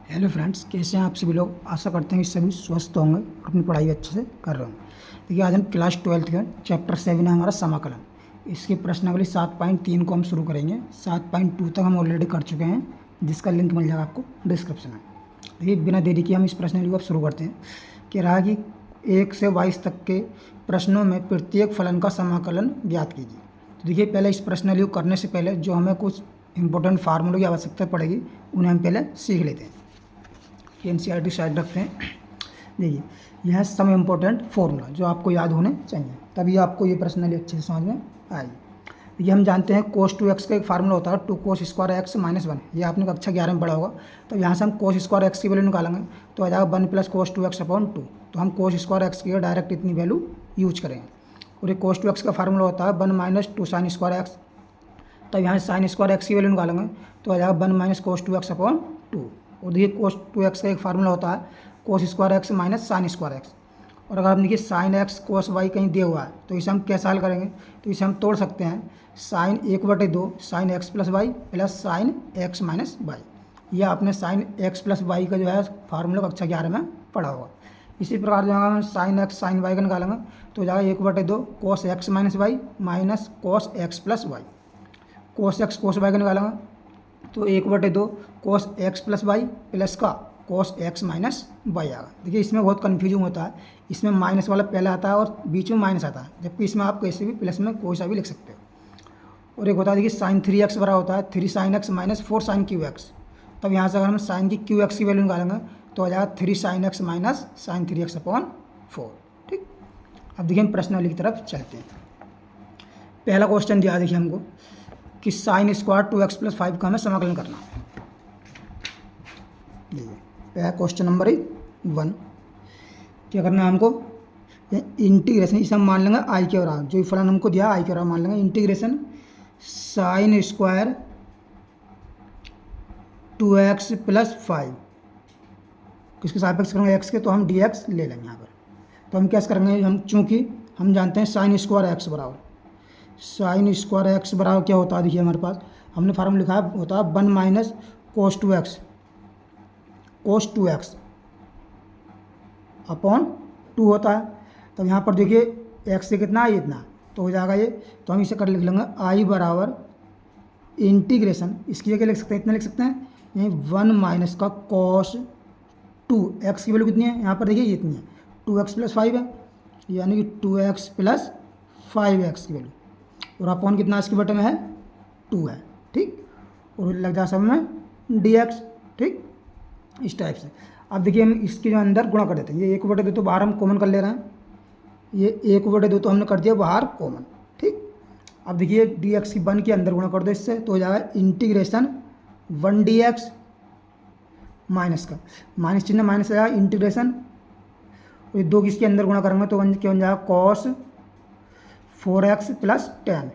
Hello friends, कैसे हैं आप सभी लोग। आशा करते हैं कि सभी स्वस्थ होंगे और अपनी पढ़ाई अच्छे से कर रहे होंगे। देखिए, आज हम क्लास 12th का चैप्टर 7 है हमारा समाकलन। इसकी प्रश्नावली 7.3 को हम शुरू करेंगे। 7.2 तक हम ऑलरेडी कर चुके हैं, जिसका लिंक मिल जाएगा आपको डिस्क्रिप्शन में। देखिए, बिना देरी के हम इस प्रश्नावली को अब शुरू करते हैं। कि रहा कि 1 से 22 तक के प्रश्नों में प्रत्येक फलन का समाकलन ज्ञात कीजिए। तो देखिए, पहले इस प्रश्नावली को करने से पहले जो हमें कुछ इंपॉर्टेंट फार्मूलों की आवश्यकता पड़ेगी, उन्हें हम पहले सीख लेते हैं। NCERT साइड रखते हैं। देखिए, यह है सम इम्पोर्टेंट फॉर्मूला जो आपको याद होने चाहिए, तभी आपको ये प्रश्नावली अच्छे से समझ में आएगी। ये हम जानते हैं cos 2x का एक फार्मूला होता है 2 cos स्क्वायर x - 1। ये आपने कक्षा 11 में पढ़ा होगा। तो यहाँ से हम cos स्क्वायर x की वैल्यू निकालेंगे तो आ जाएगा 1 + cos 2x/2। तो हम cos स्क्वायर x की डायरेक्ट इतनी वैल्यू यूज करेंगे। और ये cos 2x का फार्मूला होता है 1 - 2 sin स्क्वायर x। तो यहाँ से sin स्क्वायर x की वैल्यू निकालेंगे तो आ जाएगा 1 - cos 2x/2। और देखिए, cos 2x का एक फार्मूला होता है cos square x - sin square x। और अगर हम देखिए sin x cos y कहीं दिया हुआ है तो इसे हम कैसे हल करेंगे, तो इसे हम तोड़ सकते हैं। sin 1/2 sin x + y plus sin x - y। यह आपने sin x + y का जो है फार्मूला कक्षा 11 में पढ़ा होगा। इसी प्रकार जो हम sin x sin y का निकालेंगे तो हो जाएगा 1/2 cos x - y minus cos x + y। cos x cos y का निकालेंगे तो 1/2 cos x + y प्लस का cos x - y आएगा। देखिए, इसमें बहुत कन्फ्यूजिंग होता है। इसमें माइनस वाला पहले आता है और बीच में माइनस आता है, जबकि इसमें आप कैसे भी प्लस में कोई सा भी लिख सकते हो। और एक होता है, देखिए sin 3x बराबर होता है 3 sin x - 4 sin QX। तब यहाँ से अगर हम sin की QX की वैल्यू निकालेंगे तो आ जाएगा 3 sin x - sin 3x/4। ठीक, अब देखिए हम प्रश्नावली की तरफ चलते हैं। पहला क्वेश्चन दिया देखिए हमको कि sin स्क्वायर 2x + 5 का हमें समाकलन करना है। पहला क्वेश्चन नंबर 1 क्या करना है हमको, इंटीग्रेशन, इसे हम मान लेंगे आई के बराबर। जो फलन हमको दिया आई के बराबर मान लेंगे। इंटीग्रेशन sin स्क्वायर 2x + 5 किसके सापेक्ष करेंगे, x के, तो हम dx ले लेंगे यहाँ पर। तो हम कैसे करेंगे, हम चूँकि हम जानते हैं sin स्क्वायर x बराबर sin स्क्वायर x बराबर क्या होता है। देखिए, हमारे पास हमने फार्मूला लिखा है, होता है 1 - cos 2x अपॉन 2 होता है। तो यहाँ पर देखिए x से कितना है, इतना, तो हो जाएगा ये। तो हम इसे कर लिख लेंगे i बराबर इंटीग्रेशन, इसकी जगह लिख सकते हैं, इतना लिख सकते हैं, यही 1 - का cos 2 x की वैल्यू कितनी है, यहाँ पर देखिए ये इतनी है, 2x + 5 है, यानी कि 2x + 5x की वैल्यू। और अपॉन कितना इसके बटे में है, 2 है। ठीक, और लग जाए सब में dx। ठीक, इस टाइप से। अब देखिए, हम इसके जो अंदर गुणा कर देते हैं। ये 1/2 तो बाहर हम कॉमन कर ले रहे हैं, ये 1/2 तो हमने कर दिया बाहर कॉमन। ठीक, अब देखिए dx की 1 के अंदर गुणा कर दो इससे, तो हो जाएगा इंटीग्रेशन 1 dx माइनस का माइनस चिन्ह माइनस आ जाएगा इंटीग्रेशन, ये 2 किसके अंदर गुणा करेंगे तो क्या बन जाएगा cos 4x + 10,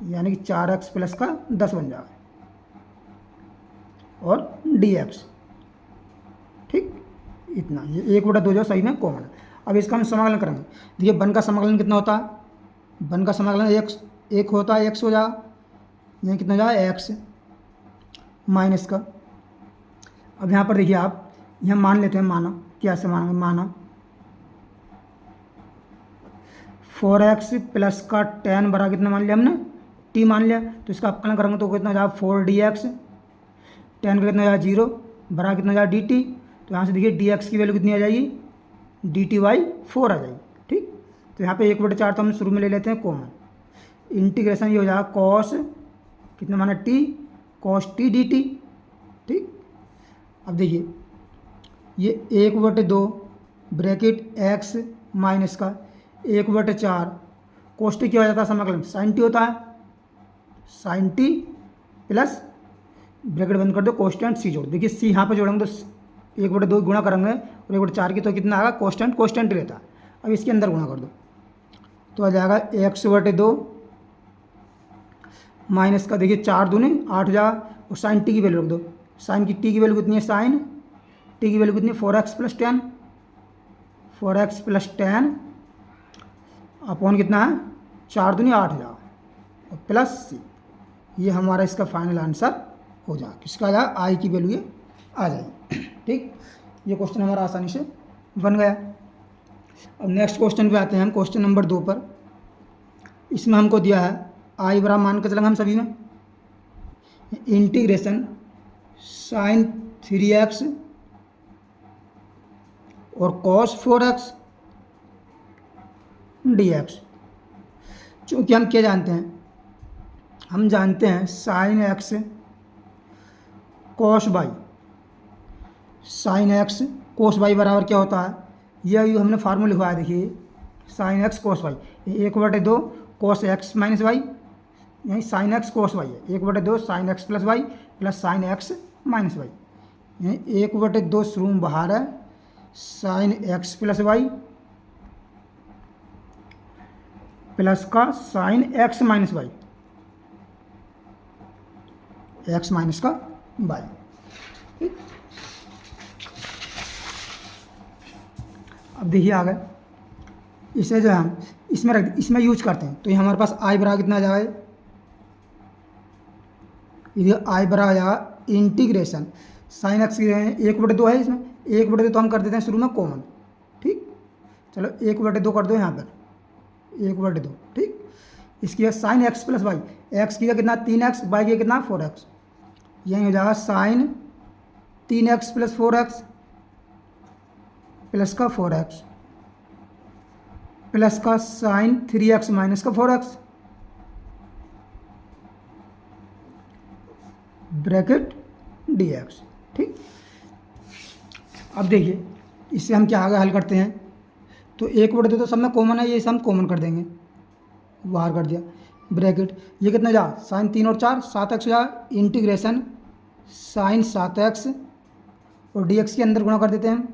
यानी कि 4x + का 10 बन जाएगा, और dx। ठीक, इतना, ये 1/2 जो सही में कॉमन है। अब इसका हम समाकलन करेंगे। देखिए, 1 का समाकलन कितना होता है, 1 का समाकलन एक होता है, x हो जाएगा, यहाँ कितना हो जाएगा x माइनस का। अब यहाँ पर देखिए, आप यहाँ मान लेते हैं, माना क्या से मानेंगे, माना 4x + का 10 बराबर कितना मान लिया हमने, t मान लिया। तो इसका अपकलन करेंगे तो कितना हो जाएगा 4 dx, 10 का कितना हो जाएगा 0 बराबर कितना हो जाएगा dt। तो यहाँ से देखिए dx की वैल्यू कितनी आ जाएगी, dt/4 आ जाएगी। ठीक, तो यहाँ पे 1/4 तो हम शुरू में ले लेते हैं कॉमन। इंटीग्रेशन ये हो जाएगा cos कितना माना t, cos t dt। ठीक, अब देखिए ये 1/2 ब्रैकेट x माइनस का 1/4 cos t क्या हो जाता है समाकलन, sin t होता है, sin t प्लस ब्रैकेट बंद कर दो कॉन्स्टेंट c जोड़। देखिए c यहाँ पर जोड़ेंगे तो 1/2 गुणा करेंगे और 1/4 की तो कितना आएगा, कॉन्स्टेंट ही रहता है। अब इसके अंदर गुणा कर दो तो आ जाएगा x/2 माइनस का, देखिए 4 दूनी 8 हो जाएगा, और साइन टी की वैल्यू रख दो। साइन की टी की वैल्यू कितनी है, साइन टी की वैल्यू कितनी है 4x + 10, 4x + 10 अपॉन कितना है 4 दूनी 8 हो जाएगा, और प्लस c। ये हमारा इसका फाइनल आंसर हो जाएगा। किसका आ जाएगा, आई की वैल्यू ये आ जाएगी। ठीक, ये क्वेश्चन हमारा आसानी से बन गया। अब नेक्स्ट क्वेश्चन पे आते हैं हम, क्वेश्चन नंबर 2 पर। इसमें हमको दिया है आई बराबर मान के चलेंगे हम सभी में इंटीग्रेशन साइन 3x और कॉस 4x dx। चूँकि हम क्या जानते हैं, हम जानते हैं sine x cos y, sine x cos y बराबर क्या होता है, यह हमने फार्मूला लिखवाया, देखिए sine x cos y 1/2 cos x minus y, यही साइन एक्स कोस वाई है 1/2 sine x plus y plus sine x minus y, यही 1/2 शुरू में बाहर है sine x plus y plus का sine x minus y, x minus का y. अब देखिए आगे, इसे जो हम इसमें यूज करते हैं तो ये हमारे पास आई बराबर कितना आ जाएगा, इधर आई बराबर आ जाएगा इंटीग्रेशन साइन एक्स 1/2 है, इसमें 1/2 तो हम कर देते हैं शुरू में कॉमन, ठीक, चलो 1/2 कर दो यहाँ पर 1/2, ठीक। इसकी sine x plus y, x की कितना 3x, वाई की कितना 4x, यही हो जाएगा sign 3x plus 4x plus का 4x प्लस का साइन 3x माइनस का 4x ब्रैकेट dx, ठीक। अब देखिए इससे हम क्या आगे हल करते हैं, तो 1/2 तो सब में कॉमन है, ये सब कॉमन कर देंगे, बाहर कर दिया ब्रैकेट, ये कितना जा साइन 3 और 4 7x जा इंटीग्रेशन साइन 7x और dx के अंदर गुणा कर देते हैं हम,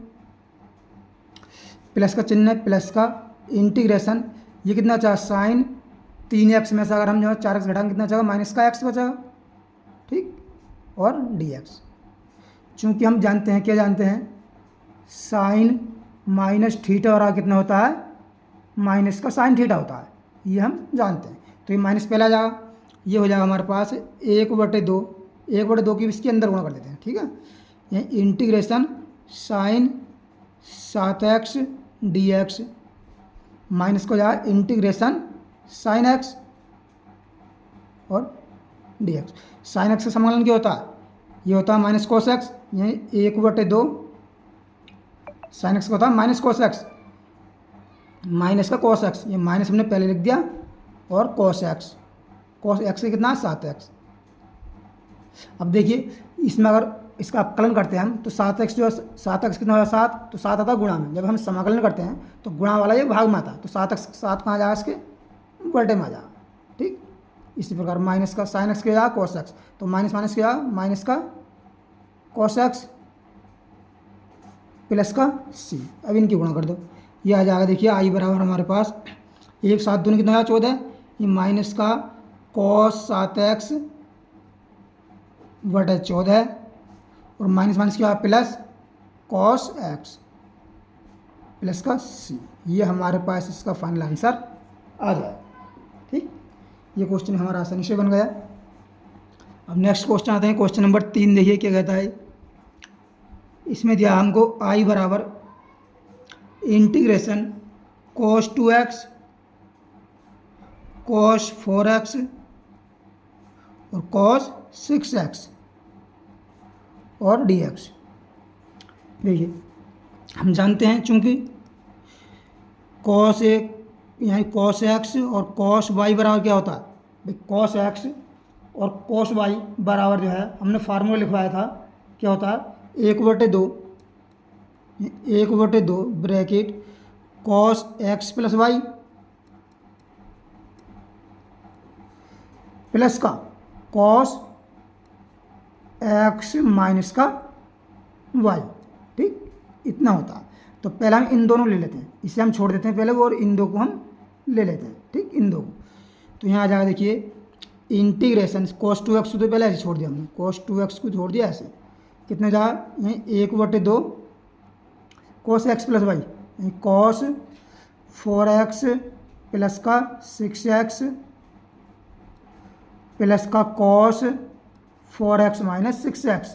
प्लस का चिन्ह है प्लस का इंटीग्रेशन, ये कितना चाहे साइन 3x में से अगर हम जो 4x घटाएंगे कितना चाहेगा माइनस का x बचेगा, ठीक, और dx। चूँकि हम जानते हैं क्या जानते हैं, साइन माइनस थीटा और कितना होता है माइनस का साइन थीटा होता है, ये हम जानते हैं, तो ये माइनस पहला जाएगा, ये हो जाएगा हमारे पास 1/2 की इसके अंदर गुणा कर देते हैं, ठीक है, ये integration sign 7x dx minus को जाएगा इंटीग्रेशन साइन एक्स और dx। साइन एक्स का समाकलन क्या होता है, ये होता है माइनस कोस एक्स, यही 1/2 साइन एक्स का होता है माइनस कोस एक्स, माइनस का कोस एक्स, ये माइनस हमने पहले लिख दिया, और कोस एक्स से कितना 7x। अब देखिए इसमें अगर इसका अपकलन करते हैं हम तो 7x जो है 7x कितना होगा 7, तो 7 आता है गुणा में, जब हम समाकलन करते हैं तो गुणा वाला ये भाग में आता है, तो 7 कहाँ जाएगा इसके बल्टे में आ जाएगा, ठीक। इसी प्रकार माइनस का साइन एक्स के जाएगा कोस एक्स, तो माइनस माइनस के जाएगा माइनस का कोस एक्स प्लस का सी, अब इनकी गुणा कर दो, ये आ जाएगा, देखिए आई बराबर हमारे पास 1 7 दूनी कितना 14, ये माइनस का कॉस 7x बटा 14 है, और माइनस माइनस क्या प्लस कॉस एक्स प्लस का सी, ये हमारे पास इसका फाइनल आंसर आ जाए, ठीक। ये क्वेश्चन हमारा आसानी से बन गया। अब नेक्स्ट क्वेश्चन आते हैं, क्वेश्चन नंबर 3 देखिए क्या कहता है, इसमें दिया हमको आई बराबर integration cos 2x cos 4x और cos 6x और dx। देखिए हम जानते हैं चूँकि cos यहाँ cos x और cos y बराबर क्या होता है, भाई cos x और cos y बराबर जो है हमने फार्मूला लिखवाया था, क्या होता है 1/2 bracket cos x plus y plus का cos x माइनस का y, ठीक, इतना होता है। तो पहले हम इन दोनों ले लेते हैं, इसे हम छोड़ देते हैं पहले, और इन दो को हम ले लेते हैं, ठीक, इन दो को। तो यहाँ आ जाएगा देखिए इंटीग्रेशन cos 2x तो पहले ऐसे छोड़ दिया हमने, cos 2x को छोड़ दिया ऐसे, कितने जा यहीं 1/2 cos x plus y, cos 4x plus का 6x प्लस का cos 4x माइनस 6x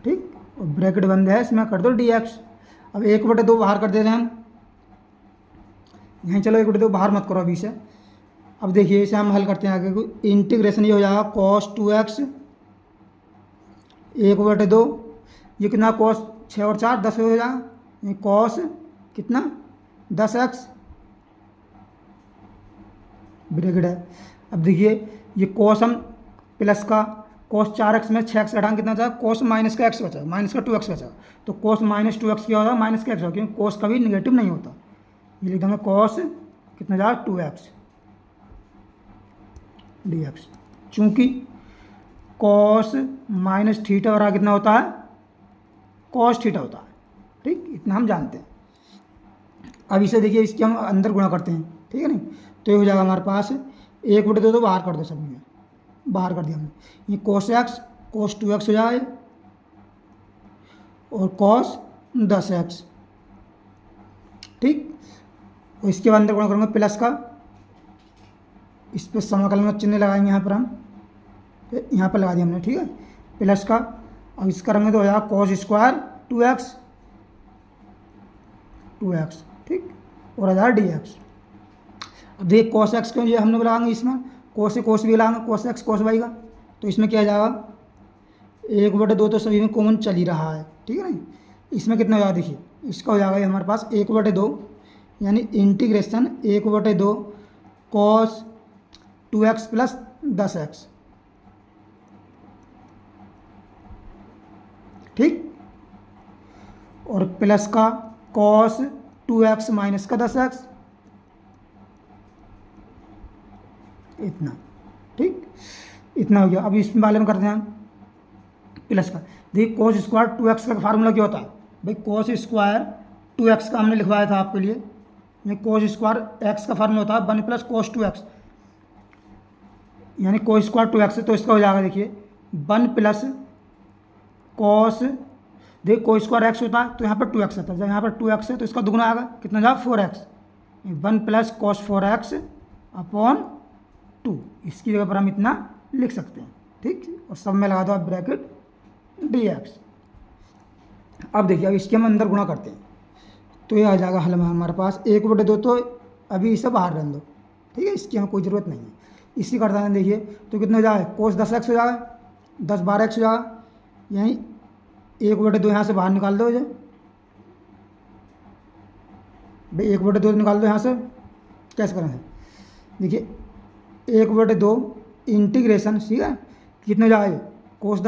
ठीक, और ब्रैकेट बंद है, इसमें कर दो dx। अब 1/2 बाहर कर दे रहे हैं हम यहीं, चलो 1/2 बाहर मत करो अभी से। अब देखिए इसे हम हल करते हैं आगे को, इंटीग्रेशन ये हो जाएगा cos 2x 1/2, ये कितना cos 6 और 4 10 हो जाएगा, ये cos कितना 10x ब्रैकेट है। अब देखिए ये cos हम प्लस का cos 4x में 6x हटाएंगे कितना था, cos माइनस का x बचा, माइनस का 2x बचा, तो cos माइनस 2x क्या होगा, माइनस का x होगा, क्योंकि cos कभी निगेटिव नहीं होता। ये लिख देंगे cos कितना जाएगा 2x dx, चूँकि cos माइनस थीटा और कितना होता है, cos थीटा होता है। ठीक, इतना हम जानते हैं। अब इसे देखिए इसके हम अंदर गुणा करते हैं, ठीक है नहीं, तो ये हो जाएगा हमारे पास 1/2 तो बाहर कर दो, सब में बाहर कर दिया हमने, ये cos x cos 2x हो जाए और cos 10x। ठीक, और इसके बाद अंदर गुणा करूँगा प्लस का, इस पर समाकलन में चिन्ह लगाएंगे यहाँ पर हम, यहाँ पर लगा दिया हमने, ठीक है, प्लस का। अब इसका करेंगे तो हो जाएगा cos स्क्वायर 2x, ठीक, और आ जाएगा dx। अब देखिए cos x को ये हमने लगाएंगे इसमें, cos से cos भी लगाएंगे, cos x cos y का, तो इसमें क्या जाएगा 1/2 तो सभी में कॉमन चल ही रहा है, ठीक है ना। इसमें कितना हो जाएगा देखिए, इसका हो जाएगा हमारे पास 1/2, यानी integration 1/2 cos 2x plus 10x, ठीक, और प्लस का cos 2x माइनस का 10x, इतना, ठीक, इतना हो गया। अब इस वाले में करते हैं हम प्लस का। देखिए cos स्क्वायर 2x का फार्मूला क्या होता है भाई, cos स्क्वायर 2x का हमने लिखवाया था आपके लिए, ये cos स्क्वायर x का फार्मूला होता है 1 प्लस cos 2x, यानी cos स्क्वायर 2x, तो इसका हो जाएगा देखिए 1 प्लस cos, देखिए cos स्क्वायर x होता है तो यहाँ पर 2x आता है, जब यहाँ पर 2x है तो इसका दुगुना आएगा, कितना जाएगा 4x, 1 plus cos 4x upon 2, इसकी जगह पर हम इतना लिख सकते हैं, ठीक, और सब में लगा दो आप ब्रैकेट dx। अब देखिए अब इसके हम अंदर गुणा करते हैं, तो ये आ जाएगा हल में हमारे पास 1/2, तो अभी इसे बाहर रख दो, ठीक है, इसकी हमें कोई ज़रूरत नहीं है। इसी करता है देखिए, तो कितना हो जाएगा cos 10x हो जाएगा, 10 12x हो जाएगा, यहीं 1/2 यहाँ से बाहर निकाल दो, भाई 1/2 निकाल दो यहाँ से, कैसे करेंगे देखिए 1/2 इंटीग्रेशन, ठीक है, कितने जाएगा cos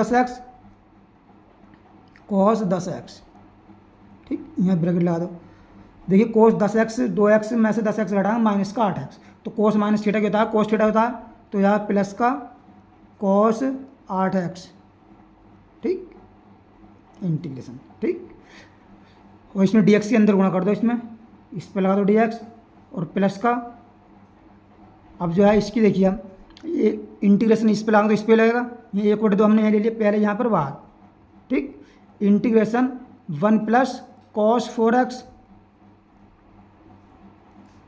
10x, ठीक, यहाँ ब्रैकेट लगा दो। देखिए cos 10x 2x में से 10x घटाएंगे माइनस का 8x, तो cos माइनस थीटा क्या होता है, cos थीटा होता है, तो यहाँ प्लस का cos 8x, ठीक, इंटीग्रेशन, ठीक, और इसमें dx के अंदर गुणा कर दो, इसमें इस पर लगा दो dx और प्लस का। अब जो है इसकी देखिए हम ये इंटीग्रेशन इस पर लगाएंगे तो इस पर लगेगा, ये 1/2 हमने यहाँ ले लिया पहले यहाँ पर बाहर, ठीक, इंटीग्रेशन 1 प्लस cos 4x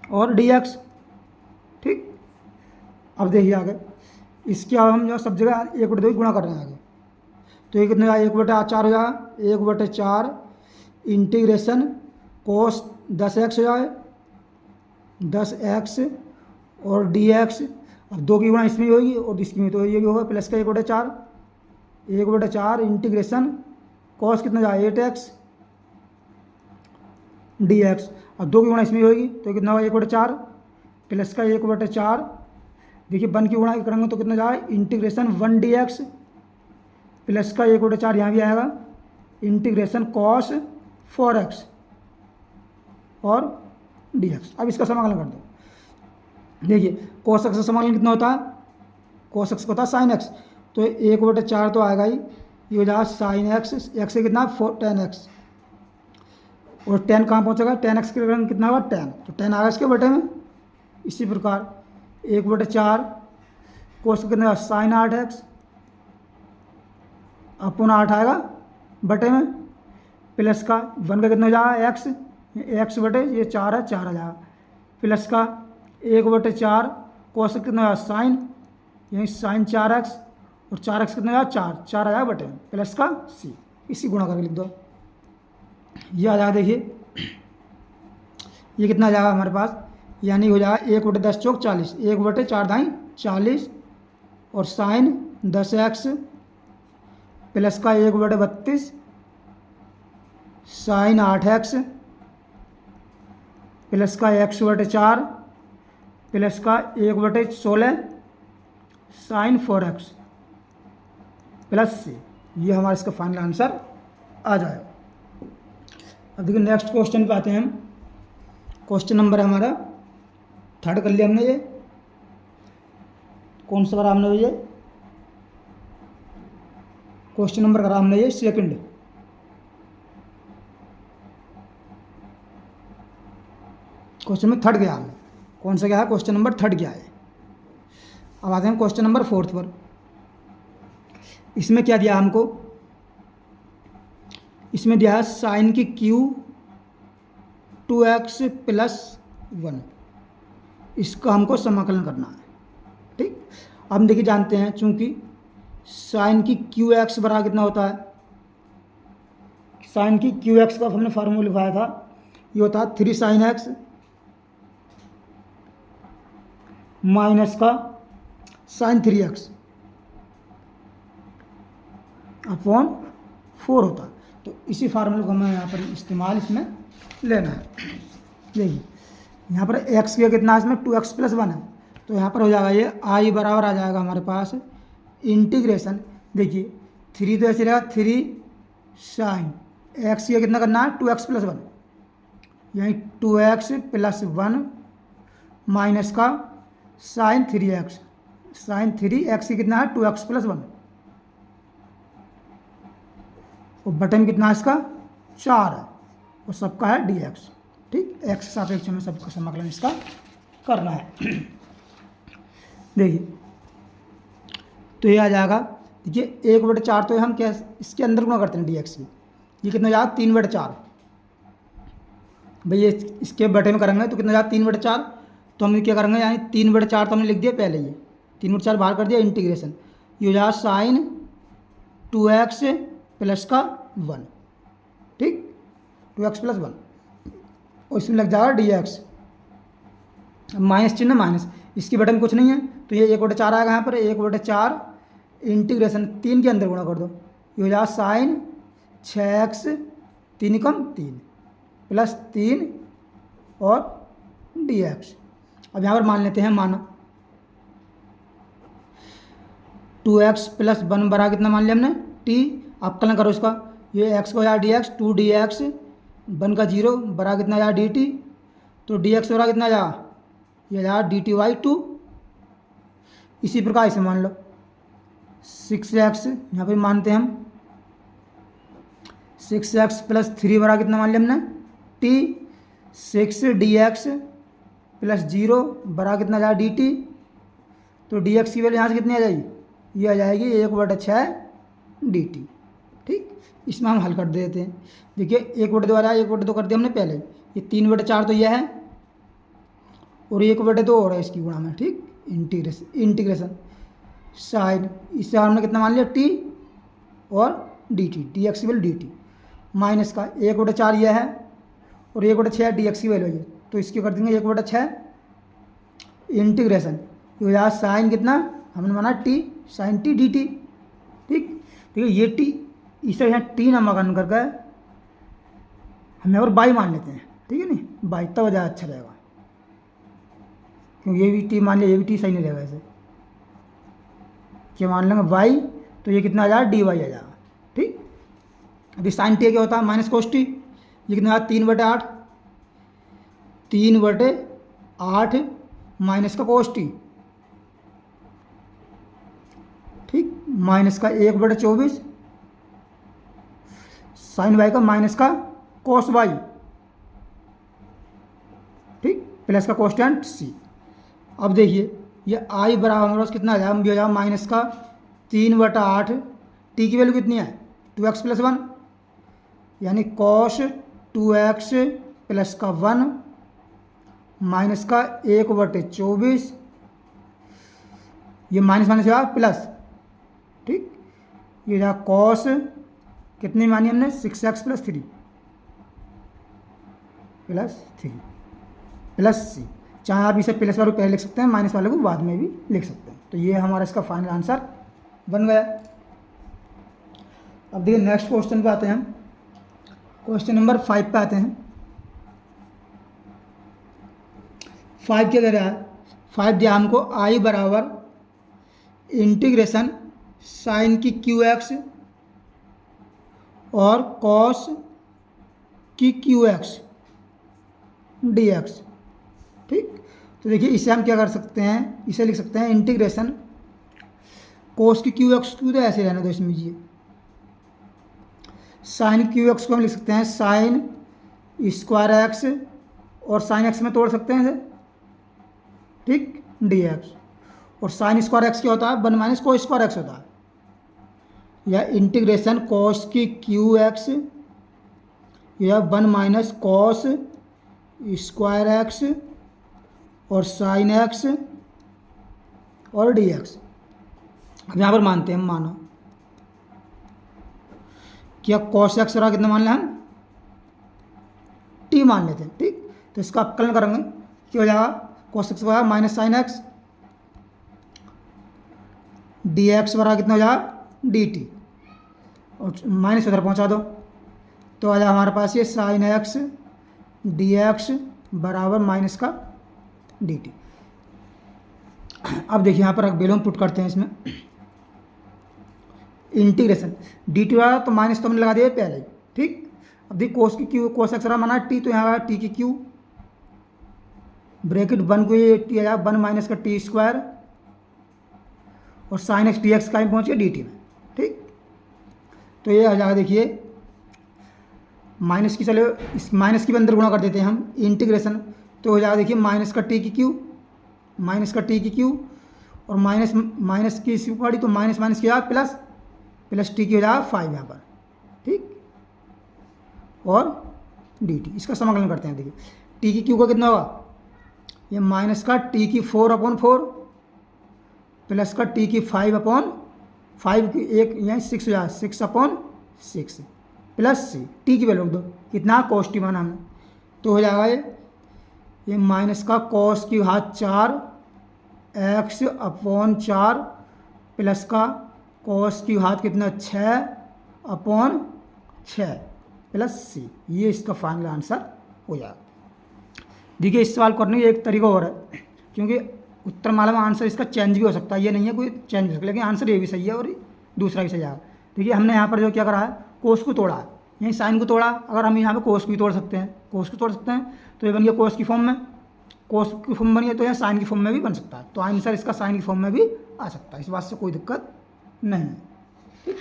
और dx, ठीक। अब देखिए आगे इसके, अब हम जो सब जगह 1/2 गुणा कर रहे हैं आगे, तो ये कितना 1/4 हो जाएगा, 1/4 इंटीग्रेशन cos 10x हो जाए 10x और dx। अब 2 की गुणा इसमें ही होगी और इसकी में, तो ये भी होगा प्लस का 1/4 इंटीग्रेशन cos कितना जाए 8x dx। अब 2 की गुणा इसमें ही होगी तो कितना होगा 1/4 प्लस का 1/4, देखिए 1 की गुणा करेंगे तो कितना जाए इंटीग्रेशन 1 dx प्लस का 1/4 यहाँ भी आएगा इंटीग्रेशन cos 4x और dx। अब इसका समाकलन कर दो, देखिए cos x का समाकलन कितना होता है, cos x का होता है sin x, तो 1/4 तो आएगा ही, ये हो जाएगा sin x, x से कितना 10 x, और 10 कहाँ पहुँचेगा, 10x के रंग कितना होगा 10, तो 10 आएगा इसके बटे में। इसी प्रकार 1/4 cos कितना sin 8x अपॉन 8 आएगा बटे में, प्लस का 1 का कितना हो जाएगा x बटे ये 4 है 4 आ जाएगा, प्लस का 1/4 cos कितना होगा साइन, यही साइन 4x और 4x कितना होगा 4 आ जाएगा बटे में, प्लस का c। इसी गुणा करके लिख दो। ये आ जाएगा, देखिए ये कितना आ जाएगा हमारे पास, यानी हो जाएगा 1/10 चौक 40, 1/4 दाई 40 और साइन 10x प्लस का 1/32 साइन 8x प्लस का x/4 प्लस का 1/16 साइन 4x प्लस से, ये हमारा इसका फाइनल आंसर आ जाएगा। अब देखिए नेक्स्ट क्वेश्चन पे आते हैं हम। क्वेश्चन नंबर हमारा 3 कर लिया हमने। ये कौन सा करा हमने, ये क्वेश्चन नंबर करा हमने ये 2nd। क्वेश्चन में 3 गया हमने, कौन सा गया है, क्वेश्चन नंबर 3 गया है। अब आते हैं क्वेश्चन नंबर 4 पर। इसमें क्या दिया हमको, इसमें दिया है साइन की क्यू 2x + 1, इसका हमको समाकलन करना है। ठीक, अब हम देखिए जानते हैं, चूंकि साइन की क्यू एक्स बराबर कितना होता है, साइन की क्यू एक्स का हमने फार्मूला लिखाया था, ये होता है 3 साइन एक्स माइनस का साइन 3x अपॉन 4 होता है। तो इसी फार्मूले को हमें यहाँ पर इस्तेमाल इसमें लेना है। यही यहाँ पर x का कितना है, इसमें 2x + 1 है, तो यहाँ पर हो जाएगा ये i बराबर आ जाएगा हमारे पास इंटीग्रेशन, देखिए 3 तो ऐसे रहेगा 3 साइन x का कितना करना है 2x + 1, यानी 2x + 1 माइनस का साइन 3x, साइन 3x की कितना है 2x + 1 और बटन कितना है इसका 4 है और सबका है dx। ठीक, x के सापेक्ष में सबका समाकलन इसका करना है। देखिए तो ये आ जाएगा, देखिए 1/4 तो हम क्या इसके अंदर गुणा करते हैं dx की, ये कितना जाएगा 3/4। भाई ये इसके बटे में करेंगे तो कितना जाएगा 3/4, तो हम क्या करेंगे, यानी 3/4 तो हमने लिख दिया पहले, ये 3/4 बाहर कर दिया, इंटीग्रेशन ये हो जाएगा साइन 2x प्लस का 1। ठीक, 2x + 1 और इसमें लग जाएगा dx, माइनस चिन्ह माइनस, इसकी बटन में कुछ नहीं है तो ये 1/4 आएगा यहाँ पर, 1/4 इंटीग्रेशन 3 के अंदर गुणा कर दो, ये हो जाएगा साइन 6x 3 कम 3 प्लस 3 और dx। अब यहाँ पर मान लेते हैं, माना 2x + 1 बराबर कितना मान लिया हमने t, अवकलन करो इसका, ये x को जाए dx, 2dx 1 का 0 बराबर कितना जाए dt, तो dx बराबर कितना जाएगा, ये जाएगा dt/2। इसी प्रकार इसे मान लो 6x, यहाँ पर मानते हैं हम 6x + 3 बराबर कितना मान लिया हमने t, 6dx + 0 बराबर कितना जाएगा dt, तो dx की वैल्यू यहाँ से कितनी आ जाएगी, ये आ जाएगी 1/6 dt। ठीक, इसमें हम हल कर देते हैं। देखिए 1/2 आ रहा है, 1/2 कर दिया हमने पहले, ये 3/4 तो यह है और 1/2 और है इसकी गुणा में। ठीक, इंटीग्रेशन साइन, इससे हमने कितना मान लिया t और dt, dx की वैल्यू dt माइनस का 1/4 यह है और 1/6 dx की वैल्यू है, तो इसकी कर देंगे 1/6 इंटीग्रेशन, ये हो जाएगा साइन कितना हमने माना t साइन t dt। ठीक, देखिए ये t, इसे यहाँ t नामकरण करके हम यहाँ पर बाई मान लेते हैं। ठीक है नहीं, बाई तब ज़्यादा अच्छा रहेगा, क्योंकि ये भी t मान लिया, ये भी t सही नहीं रहेगा, ऐसे क्या मान लेंगे y, तो ये कितना आ जाएगा dy आ जाएगा। ठीक, अभी साइन t क्या होता है माइनस कोस t, ये कितना आया 3/8, 3/8 माइनस का कोस t। ठीक, माइनस का 1/24 साइन वाई का माइनस का कोस वाई। ठीक, प्लस का कोस्टेंट c। अब देखिए ये i बराबर हमारे पास कितना आ जाएगा, हम भी हो जाएगा माइनस का 3/8, t की वैल्यू कितनी है 2x + 1, यानी cos 2x + का 1 माइनस का 1/24, ये माइनस माइनस होगा प्लस। ठीक, ये जाएगा cos कितनी मानी हमने 6x प्लस 3 प्लस सी। चाहे आप इसे प्लस वाले पहले लिख सकते हैं, माइनस वाले को बाद में भी लिख सकते हैं। तो ये हमारा इसका फाइनल आंसर बन गया। अब देखिए नेक्स्ट क्वेश्चन पे आते हैं हम। क्वेश्चन नंबर 5 पे आते हैं। 5 क्या कह रहा है? 5 दिया हमको आई बराबर इंटीग्रेशन साइन की क्यू एक्स और कॉस की क्यू एक्स डी एक्स। ठीक, तो देखिए इसे हम क्या कर सकते हैं, इसे लिख सकते हैं इंटीग्रेशन कोस की क्यू एक्स को तो ऐसे रहने दो इसमें जी, साइन क्यू एक्स को हम लिख सकते हैं साइन स्क्वायर एक्स और साइन एक्स में तोड़ सकते हैं इसे, ठीक, डी एक्स। और साइन स्क्वायर एक्स क्या होता है? 1 माइनस कोस स्क्वायर एक्स होता है। या इंटीग्रेशन कॉस की क्यू एक्स या 1 माइनस कॉस स्क्वायर एक्स और साइन एक्स और डी एक्स। अब यहाँ पर मानते हैं हम, मानो क्या कॉस एक्स रहा, कितना मान लें हम? टी मान लेते हैं। ठीक, तो इसका अवकलन करेंगे, क्या हो जाएगा? कॉस एक्स बराबर minus sine x, D x बराबर कितना हो जाएगा? डी टी, और माइनस उधर पहुँचा दो तो आ जाएगा हमारे पास ये साइन एक्स डी एक्स बराबर माइनस का डी टी। अब देखिए यहाँ पर वैल्यू पुट करते हैं इसमें, इंटीग्रेशन डी टी वाला तो माइनस तो हमने लगा दिया पहले ही। ठीक, अब देखिए कोस की क्यू, कोस एक्स माना टी, तो यहाँ टी की क्यू ब्रैकेट 1 को ये टी आ जाएगा 1 माइनस का टी स्क्वायर और साइन एक्स डी एक्स का पहुँच गया डी टी में। ठीक, तो ये आ जाएगा, देखिए माइनस की, चलो इस माइनस की भी अंदर गुणा कर देते हैं हम, इंटीग्रेशन तो हो जाएगा देखिए माइनस का टी की क्यू, माइनस का टी की क्यू और माइनस माइनस की इसकी पड़ी तो माइनस माइनस किया प्लस, प्लस टी की हो जाएगा 5 यहाँ पर। ठीक, और डी टी, इसका समाकलन करते हैं। देखिए टी की क्यू का कितना होगा? ये माइनस का टी की 4/4 प्लस का टी की 5/5 की एक यहाँ 6 हो जाएगा 6/6 प्लस सी, टी की वैल्यू दो कितना? कॉस टी माना हमने, तो हो जाएगा ये माइनस का कॉस की घात 4 x/4 प्लस का कॉस की घात कितना? 6/6 प्लस सी। ये इसका फाइनल आंसर हो जाएगा। देखिए इस सवाल करने का एक तरीका और है, क्योंकि उत्तर माला में आंसर इसका चेंज भी हो सकता है, ये नहीं है कोई चेंज हो सकता, लेकिन आंसर ये भी सही है और दूसरा भी सही आएगा। देखिए हमने यहाँ पर जो क्या करा है, कोस को तोड़ा है, यहीं साइन को तोड़ा, अगर हम यहाँ पे कोस को भी तोड़ सकते हैं, कोस को तोड़ सकते हैं तो ये बन गया कोस की फॉर्म में, कोस की फॉर्म बनी है तो यहाँ साइन की फॉर्म में भी बन सकता है, तो आंसर इसका साइन की फॉर्म में भी आ सकता है, इस बात से कोई दिक्कत नहीं है। ठीक,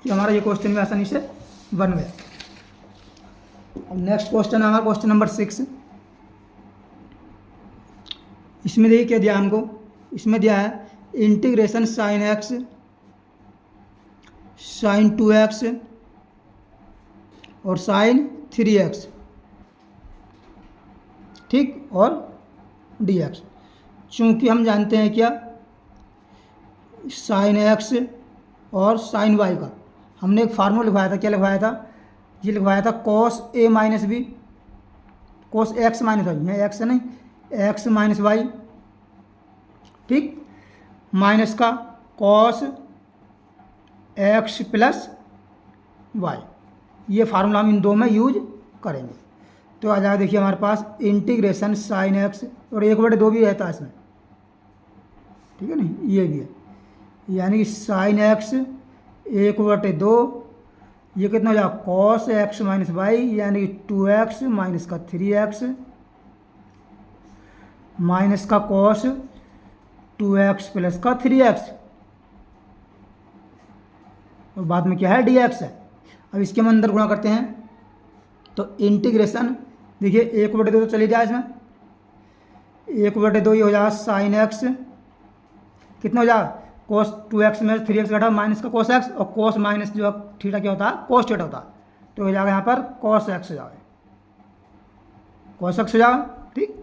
कि हमारा ये क्वेश्चन भी आसानी से बन गया। अब नेक्स्ट क्वेश्चन है हमारा क्वेश्चन नंबर 6। इसमें देखिए क्या दिया हमको, इसमें दिया है integration sine x sign 2x और साइन 3x, ठीक, और dx। चूँकि हम जानते हैं क्या, साइन x और साइन y का हमने एक फार्मूला लिखवाया था, क्या लिखवाया था? ये लिखवाया था cos a minus b, cos x minus y, यहाँ x है नहीं, x माइनस वाई, ठीक, माइनस का cos x प्लस वाई। ये फार्मूला हम इन दो में यूज करेंगे। तो आ जाएगा देखिए हमारे पास इंटीग्रेशन साइन एक्स और 1/2 भी रहता है इसमें, ठीक है नहीं, ये भी है, यानी कि साइन एक्स 1/2, ये कितना हो जाएगा? कॉस एक्स माइनस वाई, यानी कि 2x माइनस का 3x माइनस का कॉस 2x प्लस का 3x और बाद में क्या है? dx है। अब इसके हम अंदर गुणा करते हैं तो इंटीग्रेशन देखिए 1/2 तो चले जाए इसमें, 1/2 ये हो जाएगा साइन एक्स, कितना हो जाएगा? cos 2x में 3x घटा माइनस का cos x और cos माइनस जो थीटा क्या होता है? cos थीटा होता है, तो हो जाएगा यहाँ पर cos x हो जाएगा, cos x हो जाएगा। ठीक,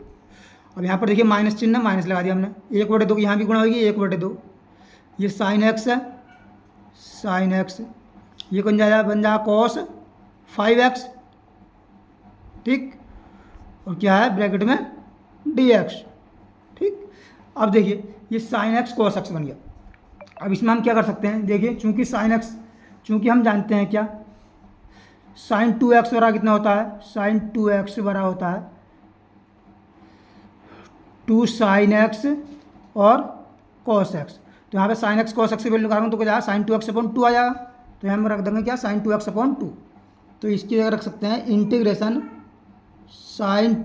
अब यहाँ पर देखिए माइनस चिन्ह, माइनस लगा दिया हमने, 1/2 की यहाँ भी गुणा होगी 1/2, ये साइन एक्स है, साइन एक्स ये बन जाएगा कॉस 5x, ठीक, और क्या है ब्रैकेट में dx, ठीक। अब देखिए ये साइन एक्स कॉस एक्स बन गया। अब इसमें हम क्या कर सकते हैं, देखिए चूंकि साइन एक्स, चूंकि हम जानते हैं क्या साइन 2x बराबर कितना होता है, साइन 2x बराबर होता है 2 साइन एक्स और कॉस एक्स। तो यहाँ पे साइन एक्स कॉस एक्स की वैल्यू निकालूंगा तो क्या जाएगा, साइन 2x/2 आ जाएगा। तो यहाँ हम रख देंगे क्या, साइन 2x/2। तो इसकी जगह रख सकते हैं इंटीग्रेशन साइन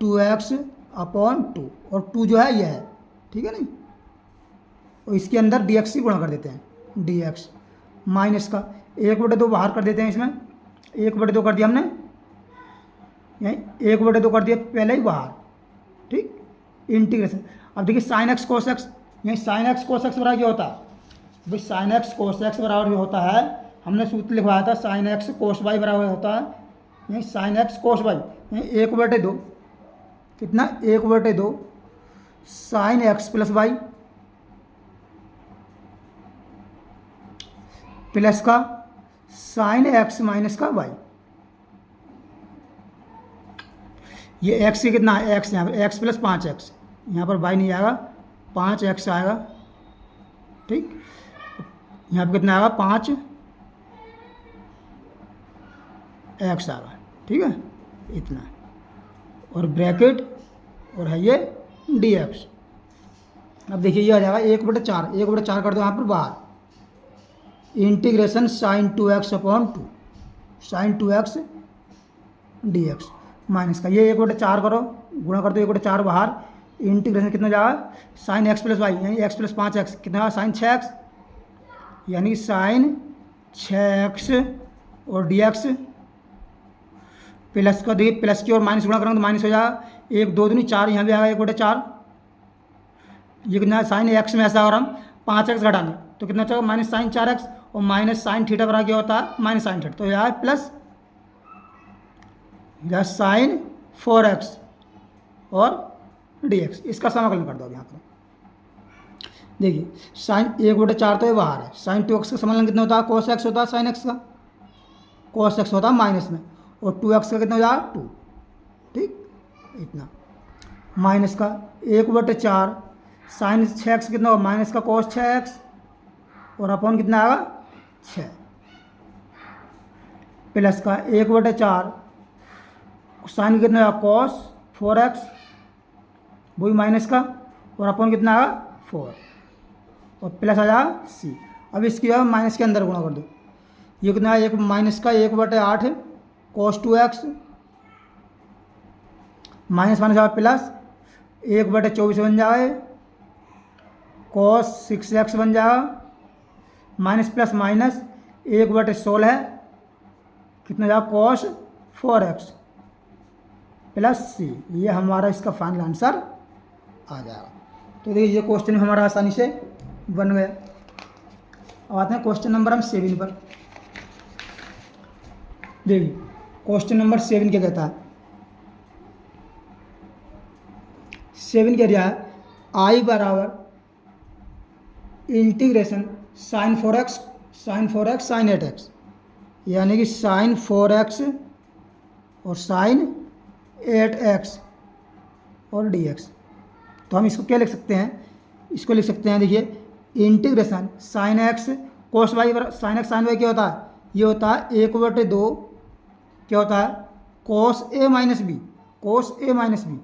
2x/2, और 2 जो है ये है, ठीक है नहीं, और इसके अंदर dx से गुणा कर देते हैं, dx माइनस का 1/2 बाहर कर देते हैं। इसमें 1/2 कर दिया हमने, यहीं 1/2 कर दिया पहले ही बाहर, ठीक, इंटीग्रेशन। अब देखिए साइन एक्स कोस एक्स, यहीं साइन एक्स कोस एक्स बराबर क्या होता है भाई, साइन एक्स कोस एक्स बराबर जो होता है, हमने सूत्र लिखवाया था साइन एक्स कोस वाई बराबर होता है, यहीं साइन एक्स कोस वाई, यहीं 1/2 कितना, 1/2 sine x plus y plus का साइन एक्स माइनस का वाई। ये एक्स की कितना है, एक्स यहाँ पर एक्स प्लस 5x, यहाँ पर वाई नहीं आएगा, 5x आएगा, ठीक, यहाँ पर कितना आएगा 5x आएगा, ठीक है, इतना, और ब्रैकेट और है ये dx। अब देखिए ये आ जाएगा 1/4, 1/4 कर दो यहाँ पर बाहर, integration sine 2x/2 sine 2x dx minus का ये 1/4 करो, गुणा कर दो 1/4 बाहर, इंटीग्रेशन कितना जाएगा, साइन एक्स प्लस वाई यानी x प्लस 5x कितना, साइन 6x, यानी साइन 6x और dx प्लस का, देखिए प्लस की और माइनस गुणा करेंगे तो माइनस हो जाएगा, 1 2 दूनी 4, यहाँ भी आएगा 1/4, ये कितना साइन एक्स में ऐसा अगर हम 5x घटाएंगे तो कितना चाहिए, माइनस साइन 4x, और माइनस साइन थीटा बराबर क्या होता है, माइनस साइन थीटा, तो यह है प्लस या साइन 4x और dx, इसका समाकलन कर दो अब यहाँ पर। देखिए साइन 1/4 तो ये बाहर है, साइन 2x का समाकलन कितना होता है, cos x होता है साइन x का, cos x होता है माइनस में, और 2x का कितना हो जाएगा 2, ठीक, इतना माइनस का 1/4 साइन 6x कितना होगा, माइनस का cos 6x, और अपॉन कितना आएगा 6, प्लस का 1/4 साइन कितना आएगा cos 4x, वही माइनस का, और अपॉन कितना आएगा 4, और प्लस आ जाएगा c। अब इसकी माइनस के अंदर गुणा कर दो, ये कितना है, एक माइनस का 1/8 cos 2x, माइनस माइनस आएगा प्लस 1/24 बन जाएगा, cos 6x बन जाएगा, माइनस प्लस माइनस 1/16 कितना जाएगा, cos 4x प्लस c, ये हमारा इसका फाइनल आंसर आ जाएगा। तो देखिए ये क्वेश्चन हमारा आसानी से बन गया। अब आते हैं क्वेश्चन नंबर हम 7 पर। देखिए क्वेश्चन नंबर 7 क्या कहता है, 7 कह रहा है i बराबर integration sign 4x sign 8x, यानी कि साइन 4x और साइन 8x और dx। तो हम इसको क्या लिख सकते हैं, इसको लिख सकते हैं, देखिए integration sine x cos y, sine x sine y क्या होता है, ये होता है 1/2 क्या होता है, cos a minus b, cos a minus b,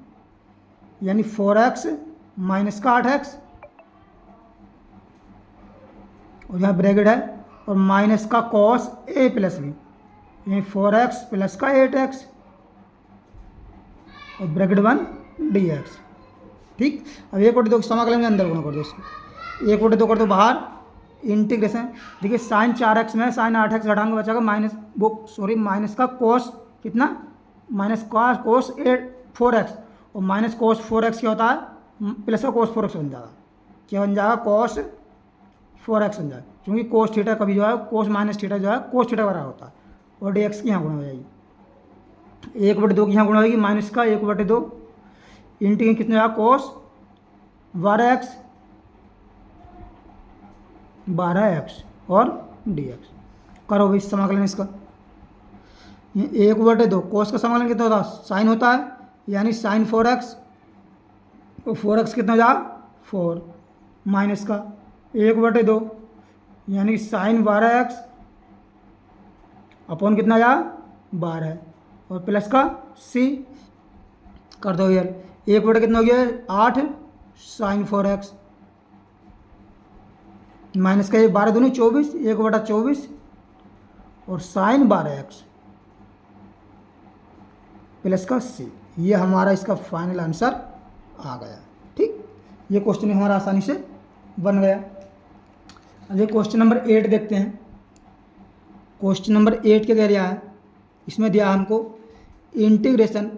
यानी 4x माइनस का 8x, और यहाँ ब्रैकेट है, और माइनस का कॉस a प्लस बी, यानी 4x प्लस का 8x, और ब्रैकेट 1 dx, ठीक। अब 1/2 समाकलन के अंदर गुणा कर दो इसको, 1/2 कर दो बाहर, इंटीग्रेशन देखिए साइन 4x में साइन 8x घटाएंगे बचाएगा माइनस का कोस कितना, माइनस का कोस 4x, और माइनस कोस 4x क्या होता है, प्लस का कोस 4x बन जाएगा, क्या बन जाएगा, कोस 4x बन जाएगा, क्योंकि कोस थीटा कभी जो है कोस माइनस थीटा जो है कोस थीटा बराबर होता है, और dx की यहाँ गुणा हो जाएगी, 1/2 की यहाँ गुणा होगी, माइनस का 1/2 इंटी कितना जाएगा, कोस 12x और dx। करो भाई समाकलन इसका। ये 1/2 कोस का समाकलन कितना होता है, साइन होता है, यानी साइन 4x, तो 4x कितना हो जाएगा 4, माइनस का 1/2 यानी साइन 12x अपॉन कितना जा 12, और प्लस का c कर दो यार, 1/, कितना हो गया 8 साइन 4x, माइनस का ये 12 दूनी 24, 1/24 और साइन 12x प्लस का c। ये हमारा इसका फाइनल आंसर आ गया। ठीक, ये क्वेश्चन हमारा आसानी से बन गया। अब ये क्वेश्चन नंबर 8 देखते हैं। क्वेश्चन नंबर 8 क्या कह रहा है, इसमें दिया हमको integration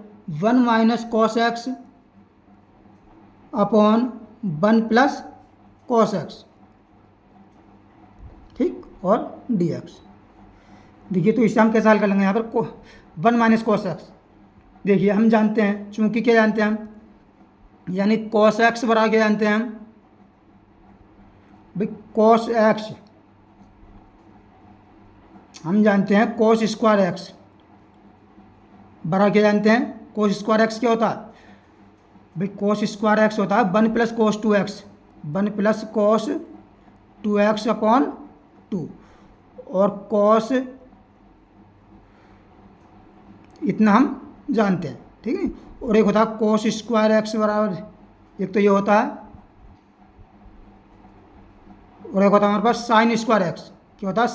1 minus cos x upon 1 plus cos x, ठीक, और डी एक्स। देखिए तो इसे हम कैसे हल कर लेंगे, यहाँ पर 1 माइनस कॉस एक्स, देखिए हम जानते हैं, चूंकि क्या जानते हैं हम, यानी कॉस एक्स बराबर क्या जानते हैं हम भाई, कॉस एक्स हम जानते हैं, कॉस स्क्वायर एक्स बराबर क्या जानते हैं, कॉस स्क्वायर एक्स क्या होता है भाई, कॉस स्क्वायर एक्स होता है 1 plus cos 2x, 1 plus cos 2x upon 2, और कॉस इतना हम जानते हैं, ठीक है। और एक होता है कॉस स्क्वायर एक्स बराबर, एक तो ये होता है, और एक होता है हमारे पास साइन स्क्वायर एक्स, क्या होता है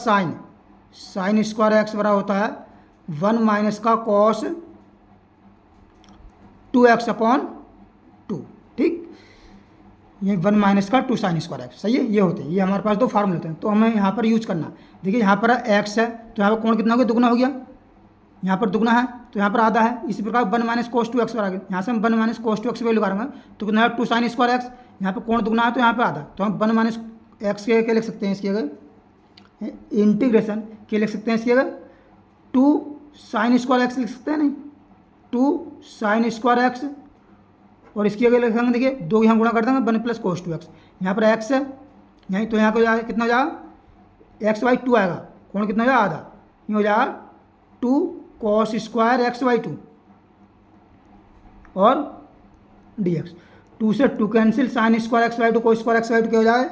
साइन स्क्वायर एक्स बराबर होता है 1 माइनस का कॉस 2x अपॉन 2, ठीक, ये 1 माइनस का 2 साइन स्क्वायर एक्स, सही है। ये होते हैं, ये हमारे पास दो फार्मूले होते हैं, तो हमें यहाँ पर यूज करना। देखिए यहाँ पर x है, तो यहाँ पर कोण कितना हो गया, दुगना हो गया, यहाँ पर दुगना है तो यहाँ पर आधा है। इसी प्रकार 1 माइनस कोस 2x पर आ गया, यहाँ से हम 1 माइनस कोस 2x वैल्यू लगाएंगे तो कितना है 2 साइन स्क्वायर एक्स, यहाँ पर कोण दुगना है तो यहाँ पर आधा, तो हम 1 माइनस एक्स के क्या लिख सकते हैं, इसकी अगर इंटीग्रेशन क्या लिख सकते हैं, इसकी अगर 2 साइन स्क्वायर एक्स लिख सकते हैं, नहीं 2 साइन स्क्वायर एक्स, और इसकी अगर लिखेंगे देखिए 2 यहाँ गुणा कर देंगे 1 प्लस कोस 2x, यहाँ पर x है यहीं, तो यहाँ को जाएगा कितना हो जाएगा x/2 आएगा, कोण कितना हो जाएगा आधा, ये हो जाएगा 2 कॉस स्क्वायर x/2 और dx, 2 से 2 cancel, sine square x/2 cos square x/2 क्या हो जाए,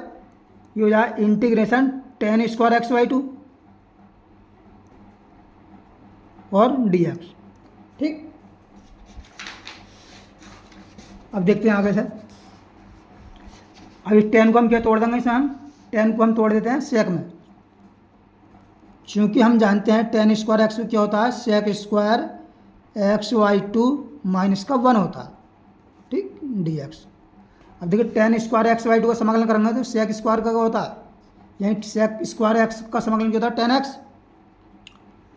ये हो जाए इंटीग्रेशन tan स्क्वायर x/2 और dx, ठीक। अब देखते हैं आगे से, अब इस tan को हम क्या तोड़ देंगे, इसे हम tan को हम तोड़ देते हैं सेक में, क्योंकि हम जानते हैं tan स्क्वायर एक्स क्या होता है, सेक स्क्वायर x/2 माइनस का 1 होता है, ठीक, dx। अब देखिए tan स्क्वायर x/2 का समाकलन करेंगे तो सेक स्क्वायर का होता है, यहीं सेक स्क्वायर x का समाकलन क्या होता है tan x,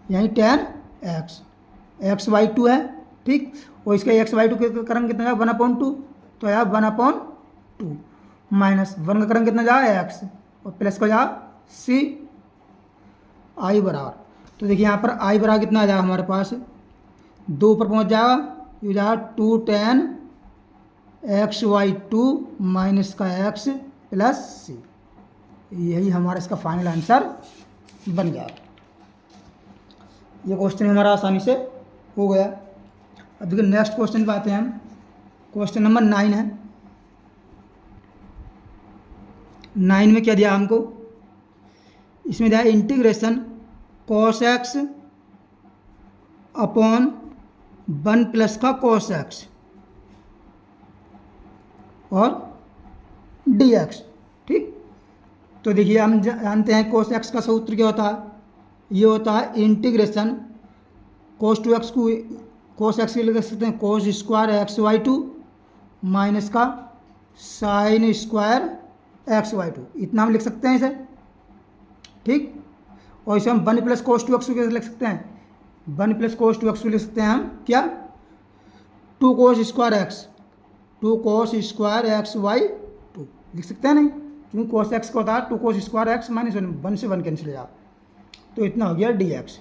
यहीं tan x x/2 है, ठीक, और इसका x/2 करेंगे कितना जाएगा 1/2, तो यार 1/2 माइनस 1 का करेंगे कितना जाएगा x, और प्लस का जाएगा c i बराबर, तो देखिए यहाँ पर i बराबर कितना आ जाएगा हमारे पास 2 पर पहुँच जाएगा, ये जाएगा 2 tan x/2 माइनस का x प्लस c, यही हमारा इसका फाइनल आंसर बन गया। ये क्वेश्चन हमारा आसानी से हो गया। अब देखिए नेक्स्ट क्वेश्चन पे आते हैं हम, क्वेश्चन नंबर 9 है। 9 में क्या दिया हमको, इसमें दिया integration cos x upon 1 plus का कॉस एक्स और डी एक्स, ठीक। तो देखिए हम जानते हैं कॉस एक्स का सूत्र क्या होता है, ये होता है इंटीग्रेशन cos 2x को cos x के लिए लिख सकते हैं cos स्क्वायर x/2 माइनस का साइन स्क्वायर x/2, इतना हम लिख सकते हैं इसे, ठीक। और इसे हम 1 प्लस cos 2x कैसे लिख सकते हैं, 1 प्लस cos 2x को लिख सकते हैं हम क्या, 2 cos स्क्वायर x/2 लिख सकते हैं, नहीं, क्योंकि cos x का होता है 2 cos स्क्वायर x माइनस 1 से 1 कैंसिल हो जाएगा, तो इतना हो गया dx।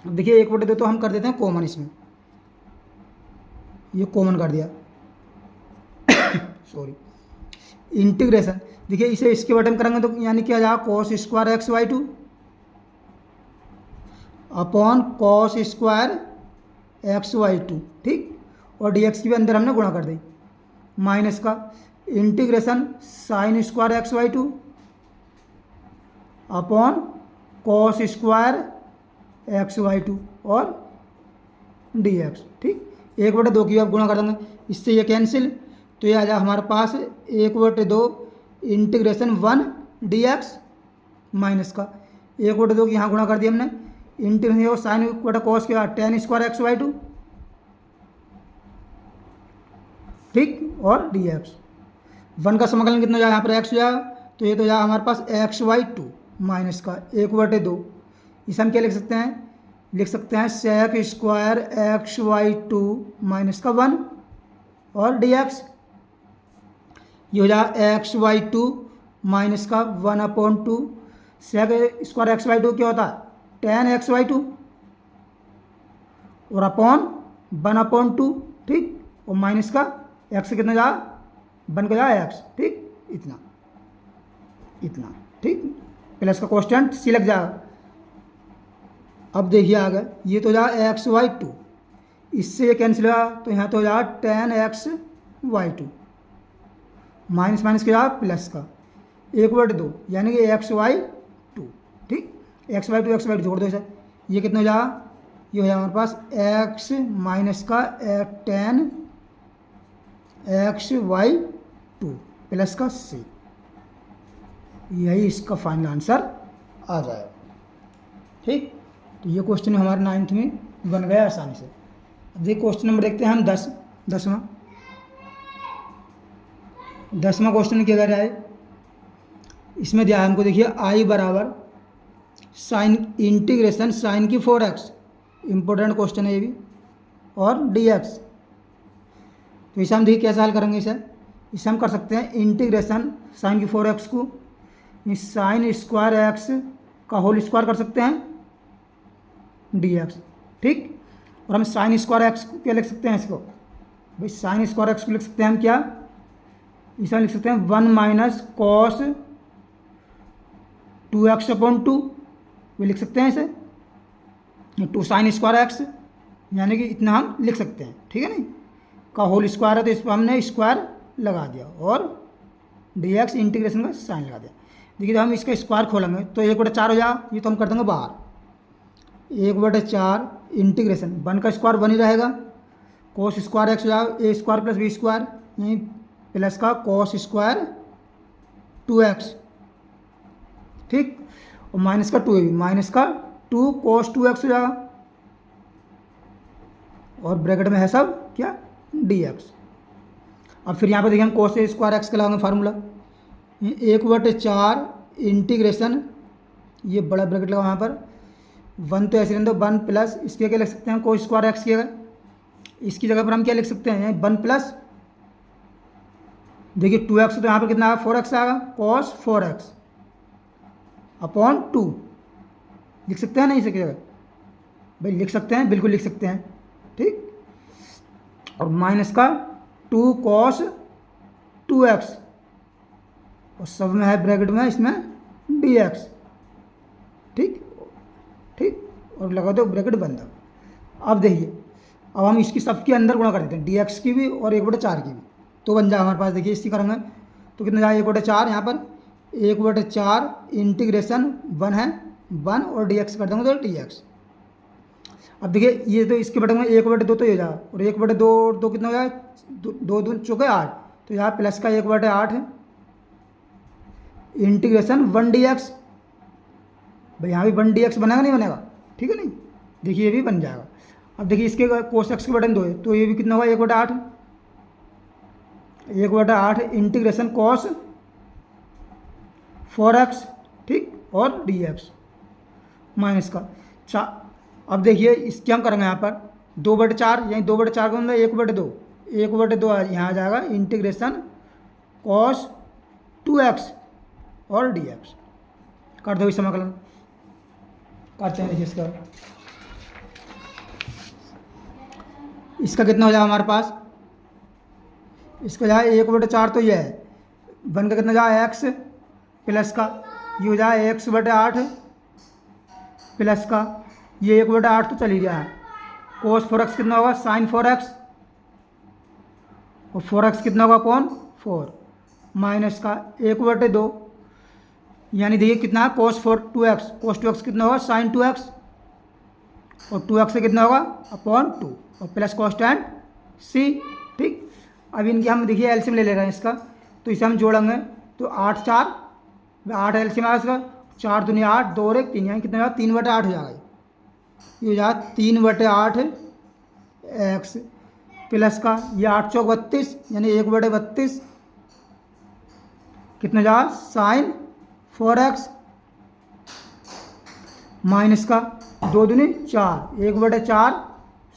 अब देखिए 1/2 तो हम कर देते हैं कॉमन, इसमें ये कॉमन कर दिया सॉरी, इंटीग्रेशन देखिए इसे इसके बटन करेंगे तो यानी क्या जाएगा cos square x/2 upon cos square x by two, ठीक, और डी एक्स की भी अंदर हमने गुणा कर दी, माइनस का integration sine square x by two upon cos square x by two और डी एक्स, ठीक। 1/2 की आप गुणा कर देंगे, इससे ये कैंसिल, तो ये आ जाए हमारे पास 1/2 इंटीग्रेशन 1 डी एक्स माइनस का 1/2 की यहाँ गुणा कर दिया हमने, इंटीग्रेशन साइन बटा कॉस के tan square x by two, ठीक, और डी एक्स 1 का समाकलन कितना हो जाएगा, यहाँ पर एक्स हो जाएगा, तो ये तो जाएगा हमारे पास एक्स वाई टू माइनस का 1/2, इसे हम क्या लिख सकते हैं, लिख सकते हैं sec square x by two minus का 1 और डी एक्स, ये हो जाएगा एक्स वाई टू माइनस का 1/2, sec square x by two क्या होता है, टेन एक्स वाई टू और अपॉन 1/2, ठीक, और माइनस का एक्स कितना जा 1 का जा एक्स, ठीक, इतना इतना, ठीक, प्लस का कॉन्स्टेंट सी लग जाएगा। अब देखिए आगे, ये तो जा एक्स वाई टू, इससे ये कैंसिल होगा, तो यहाँ तो जा 10x Y two minus minus के जा प्लस का 1/2 यानी कि एक्स वाई टू, ठीक, एक्स वाई टू जोड़ दो इसे, ये कितना हो जाएगा, ये हो जाएगा हमारे पास एक्स माइनस का 10x वाई टू प्लस का सी, यही इसका फाइनल आंसर आ जाएगा, ठीक। तो ये क्वेश्चन हमारे 9th में बन गया आसानी से। अब देखिए क्वेश्चन नंबर देखते हैं हम 10वां क्वेश्चन क्या कर रहा है, इसमें दिया है हमको, देखिए आई बराबर साइन इंटीग्रेशन साइन की 4x, इम्पोर्टेंट क्वेश्चन है ये भी, और dx, तो इसे हम देखिए कैसे हल करेंगे, इसे हम कर सकते हैं इंटीग्रेशन साइन की 4x को साइन स्क्वायर एक्स का होल स्क्वायर कर सकते हैं dx, ठीक, और हम साइन स्क्वायर एक्स को क्या लिख सकते हैं, इसको भाई साइन स्क्वायर एक्स को लिख सकते हैं हम क्या, इसे हम लिख सकते हैं 1 माइनस कॉस 2x/2, वो लिख सकते हैं इसे 2 साइन स्क्वायर एक्स, यानी कि इतना हम लिख सकते हैं, ठीक है नहीं, का होल स्क्वायर है तो इस पर हमने स्क्वायर लगा दिया और dx इंटीग्रेशन का साइन लगा दिया। देखिए जब हम इसका स्क्वायर खोलेंगे तो 1/4 हो जाएगा, ये तो हम कर देंगे बाहर, 1/4 इंटीग्रेशन 1 का स्क्वायर 1 ही रहेगा, कोस स्क्वायर एक्स हो जाएगा ए स्क्वायर प्लस बी स्क्वायर, यहीं प्लस का कोस स्क्वायर 2x, ठीक, और माइनस का 2 माइनस का 2 कोस 2x हो जाएगा, और ब्रैकेट में है सब क्या dx। अब फिर यहाँ पर देखिए हम कोस स्क्वायर एक्स का लगाएंगे फार्मूला, 1/4 इंटीग्रेशन, ये बड़ा ब्रैकेट लगा यहाँ पर 1 तो ऐसे रहने दो 1 प्लस इसके क्या लिख सकते हैं कोस स्क्वायर एक्स की जगह, इसकी जगह पर हम क्या लिख सकते हैं 1 प्लस, देखिए 2x तो यहाँ पर कितना आएगा 4x आएगा, कॉस 4x अपॉन 2 लिख सकते हैं ना इसकी जगह, भाई लिख सकते हैं, बिल्कुल लिख सकते हैं, ठीक, और माइनस का 2 कॉस 2x और सब में है ब्रैकेट में इसमें dx, ठीक, ठीक, और लगा दो ब्रैकेट बंद। अब देखिए अब हम इसकी सबके अंदर गुणा कर देते हैं dx की भी और 1/4 की भी, तो बन जाए हमारे पास, देखिए इसकी करेंगे तो कितना जाए 1/4, यहाँ पर 1/4 इंटीग्रेशन 1 है 1 और dx कर देंगे तो dx। अब देखिए ये तो इसके बटे में 1/2 तो ये जाए, और 1/2 कितना हो जाए 2 2 चौके 8, तो यहाँ प्लस का 1/8 है इंटीग्रेशन 1 dx, भाई यहाँ भी 1 dx बनेगा नहीं बनेगा, ठीक है नहीं, देखिए ये भी बन जाएगा। अब देखिए इसके कोस एक्स के बटन 2 है तो ये भी कितना होगा 1/8, 1/8 इंटीग्रेशन कॉस 4x, ठीक, और dx माइनस का अब देखिए इसके हम करेंगे यहाँ पर 2/4, यानी 2/4 का मतलब 1/2, 1/2 यहाँ आ जाएगा इंटीग्रेशन कॉस 2x और dx, कर दो इस समाकलन, करते हैं। देखिए इसका कितना हो जाएगा हमारे पास, इसका जाए 1/4 तो ये है, 1 का कितना जाए x प्लस का ये हो जाए x/8 प्लस का ये 1/8 तो चल ही रहा है। कोस 4x कितना होगा, साइन 4x, और 4x कितना होगा अपॉन 4, माइनस का 1/2, यानी देखिए कितना है कोस 2x, कोस 2x कितना होगा साइन 2x, और 2x से कितना होगा अपॉन 2, और प्लस कॉन्स्टेंट c। ठीक, अब इनकी हम देखिए एलसीएम ले रहे हैं इसका, तो इसे हम जोड़ेंगे तो 8 4 8 एलसीएम आएगा इसका, 4 दूनी 8, 2 और 1 3, यानी कितना होगा 3/8 हो जाएगा। ये हो जाएगा 3/8 x प्लस का ये 8 चौक 32, यानी 1/32 कितना जाएगा साइन 4x, माइनस का 2 दूनी 4, 1/4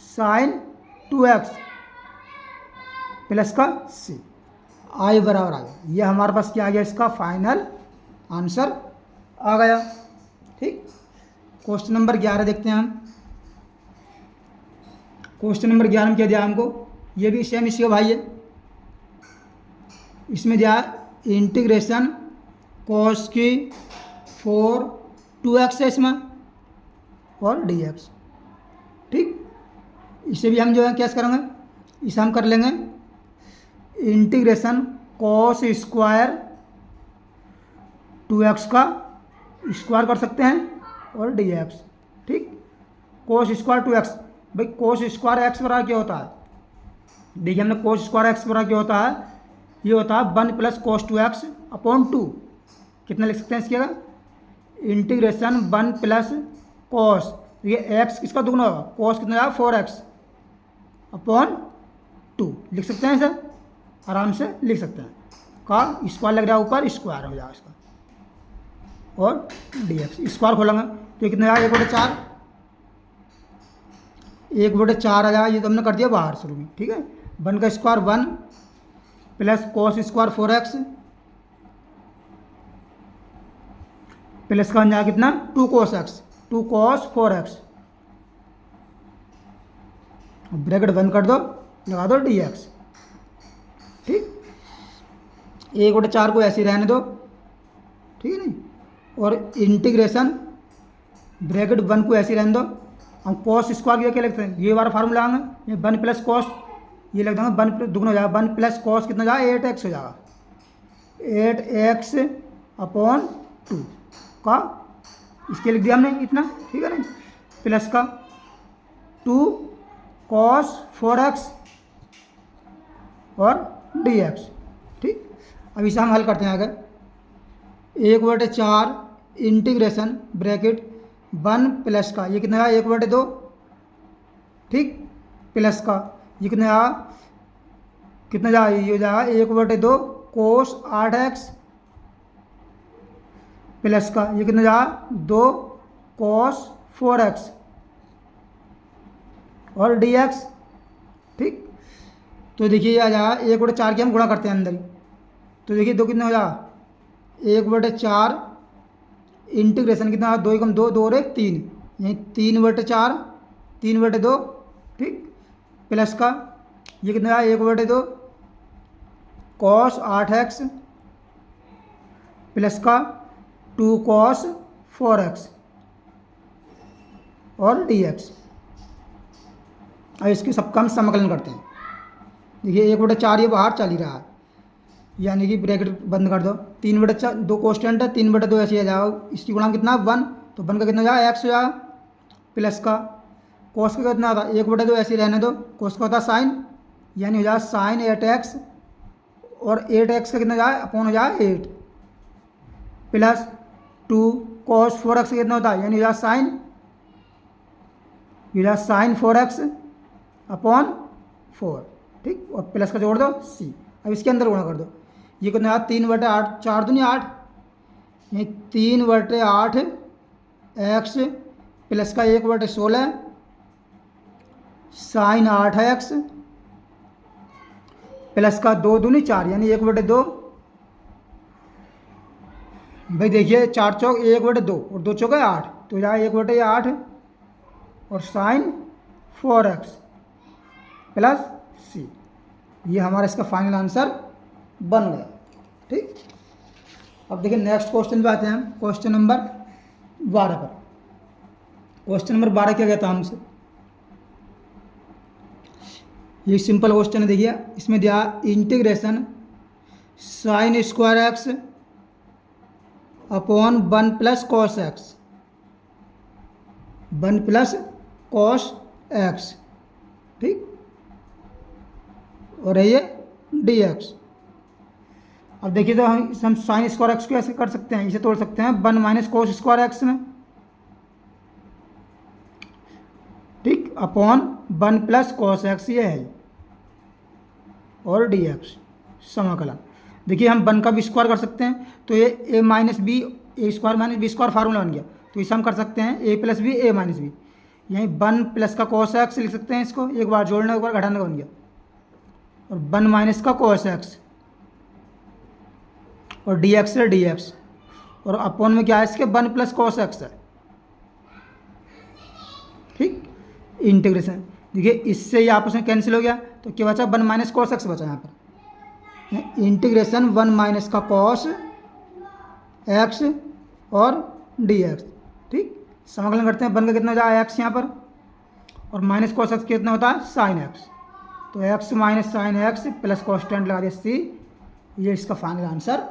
साइन 2x प्लस का c, आई बराबर आ गया। ये हमारे पास क्या आ गया, इसका फाइनल आंसर आ गया। ठीक, क्वेश्चन नंबर 11 देखते हैं हम। क्वेश्चन नंबर 11 में क्या दिया हमको, ये भी सेम इसी का भाई है। इसमें दिया इंटीग्रेशन कॉस की 4 2x है इसमें, और dx। ठीक, इसे भी हम जो है कैसे करेंगे, इसे हम कर लेंगे इंटीग्रेशन कॉस स्क्वायर 2x का स्क्वायर कर सकते हैं, और dx। ठीक, कोस स्क्वायर 2x, भाई कोस स्क्वायर x बराबर क्या होता है, देखिए हमने कोस स्क्वायर x बराबर क्या होता है, ये होता है 1 प्लस कोस 2x अपॉन 2। कितना लिख सकते हैं इसके अगर, इंटीग्रेशन 1 प्लस कोस, ये x किसका दुगना होगा, कोस कितना जाएगा 4x अपॉन 2, लिख सकते हैं इसे, आराम से लिख सकते हैं। का स्क्वायर लग रहा है ऊपर, स्क्वायर हो जाएगा इसका, और dx स्क्वायर खोलेंगे तो कितना जाएगा 1/4, 1/4 आ जाएगा। ये तो हमने कर दिया बाहर शुरू में। ठीक है, 1 का square 1 plus cos square 4x plus का जाएगा कितना 2 कोस x, 2 कोस 4x, ब्रैकेट बंद कर दो, लगा दो dx। ठीक, 1/4 को ऐसे ही रहने दो, ठीक है नहीं, और इंटीग्रेशन ब्रैकेट 1 को ऐसे ही रहने दो। हम कॉस स्क्वायर ये क्या लिखते हैं, ये वाला फार्मूला आएंगे, ये 1 प्लस कॉस, ये लिख देंगे 1 दुगना हो जाएगा, 1 प्लस कॉस कितना जाएगा 8x हो जाएगा, 8x अपॉन 2 का, इसके लिख दिया हमने इतना। ठीक है ना, प्लस का 2 कॉस 4x और dx। ठीक, अब इसे हम हल करते हैं आगे, 1/4 इंटीग्रेशन ब्रैकेट 1 प्लस का ये कितना आया 1/2, ठीक, प्लस का ये कितना जाएगा ये हो जाएगा 1/2 कोस 8x प्लस का ये कितना जाएगा 2 कोस 4x और dx। ठीक, तो देखिए ये आ जाएगा 1/4 के हम गुणा करते हैं अंदर ही, तो देखिए 2 कितना हो जाएगा 1/4 इंटीग्रेशन कितना 2 कम 2 2 और 1 3, यही 3/4 3/2। ठीक, प्लस का ये कितना है 1/2 कॉस 8x प्लस का 2 कॉस 4x और dx। अब इसकी सबका हम समाकलन करते हैं। देखिए 1/4 ये बाहर चल ही रहा है, यानी कि ब्रैकेट बंद कर दो, 3/4 2 कॉन्स्टेंट है, 3/2 ऐसे आ जाओ, इसकी गुणा कितना 1, तो 1 का कितना जाएगा x हो जाएगा, प्लस का कोस का कितना था 1/2 ऐसे रहने दो, कोस का होता साइन, यानी हो जाएगा साइन 8x और 8x का कितना जाए अपॉन हो जाए 8 प्लस 2 कॉस 4x का कितना होता है, यानी हो जाए साइन, हो जाए साइन 4x अपॉन 4। ठीक, और प्लस का जोड़ दो c, अब इसके अंदर गुणा कर दो, ये कितना 3/8 4 दूनी 8, ये 3/8 x प्लस का 1/16 साइन 8x प्लस का 2 दूनी 4, यानी 1/2। भाई देखिए 4 चौक 1/2 और 2 चौक 8, तो यहाँ 1/8 और साइन 4x प्लस c, ये हमारा इसका फाइनल आंसर बन गया। ठीक, अब देखिए नेक्स्ट क्वेश्चन पे आते हैं हम, क्वेश्चन नंबर 12 पर। क्वेश्चन नंबर 12 क्या कहता है हमसे, ये सिंपल क्वेश्चन है, देखिए इसमें दिया integration sine square x upon 1 plus cos x, 1 plus cos x, ठीक, और ये डी एक्स। अब देखिए तो हम साइन स्क्वायर एक्स को ऐसे कर सकते हैं, इसे तोड़ सकते हैं 1 माइनस कोस स्क्वायर एक्स में, ठीक, अपॉन 1 प्लस कॉस एक्स ये है, और डी एक्स समाकलन। देखिए हम 1 का भी स्क्वायर कर सकते हैं, तो ये a minus b, a square minus b square formula बन गया, तो इसे हम कर सकते हैं a plus b a minus b, यहीं 1 प्लस का कॉस एक्स लिख सकते हैं इसको, एक बार जोड़ना एक बार घटाना बन गया, और 1 माइनस का कॉस एक्स, और डी एक्स है डी एक्स, और अपॉन में क्या है इसके 1 प्लस कॉस एक्स है, ठीक, इंटीग्रेशन। देखिए इससे ये आपस में कैंसिल हो गया, तो क्या बचा 1 माइनस कॉस एक्स बचा यहाँ पर, इंटीग्रेशन 1 माइनस का कॉस एक्स और डी एक्स, ठीक, समाकलन करते हैं, 1 का कितना हो जाएगा एक्स यहाँ पर, और माइनस कॉस एक्स कितना होता है साइन एक्स, तो x minus sign x plus constant लगा दिया सी, ये इसका फाइनल आंसर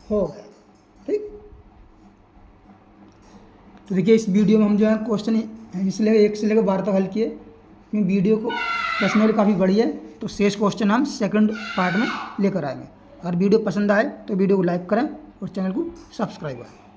हो गया, ठीक। तो देखिए इस वीडियो में हम जो है क्वेश्चन इसलिए 1 से लेकर 12 तक हल किए, क्योंकि वीडियो को पर्सनली काफ़ी बड़ी है, तो शेष क्वेश्चन हम सेकंड पार्ट में लेकर आएंगे। अगर वीडियो पसंद आए तो वीडियो को लाइक करें और चैनल को सब्सक्राइब करें।